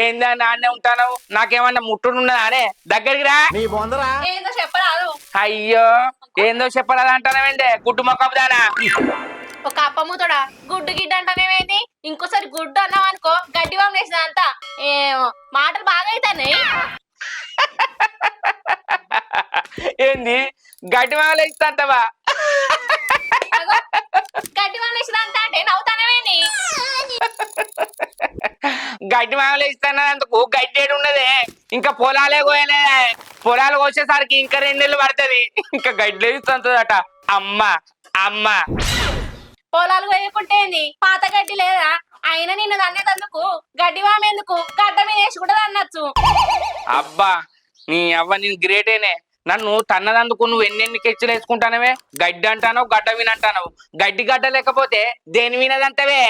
ఏందా నాన్నే ఉంటాను? నాకేమన్నా ముట్టుడున్నదా అనే? దగ్గరికి రా. ఏందో చెప్పరాదు. అయ్యో ఏందో చెప్పరాదు అంటానవేంటే గుడ్డు మొక్కపు దానా? ఒక అప్పముతోడా గుడ్డు గిడ్డ అంటానేమేంది? ఇంకోసారి గుడ్డు అన్నావు అనుకో గడ్డి వాము వేసిన అంతా ఏమో మాటలు బాగా అవుతాయి. ఏంది గడ్డి మామలు ఇస్తాంటవా? గడ్డి వాము వేసిన అంతా అంటే నవ్వుతానేమేంది? గడ్డి మామలు ఇస్తానందుకు గడ్డి ఏడు ఉన్నదే? ఇంకా పొలాలే కోయలే. పొలాలు కోసేసరికి ఇంకా 2 నెలలు పడుతుంది. ఇంకా గడ్డి ఇస్తుందట. అమ్మ అమ్మ పొలాలు వేయకుంటే ఏంది? పాత గడ్డి లేదా? అయినా నిన్ను దన్నేటందుకు గడ్డి వాము ఎందుకు? గడ్డ మీద వేసి కూడా దన్నచ్చు. అబ్బా నీ అవ్వ నేను గ్రేటేనే. నన్ను తన్నదందుకు నువ్వు ఎన్నెన్ని కెచ్చులు వేసుకుంటానవే? గడ్డి అంటానవు, గడ్డ వినంటానవు. గడ్డి గడ్డ లేకపోతే దేని వినదంటవే?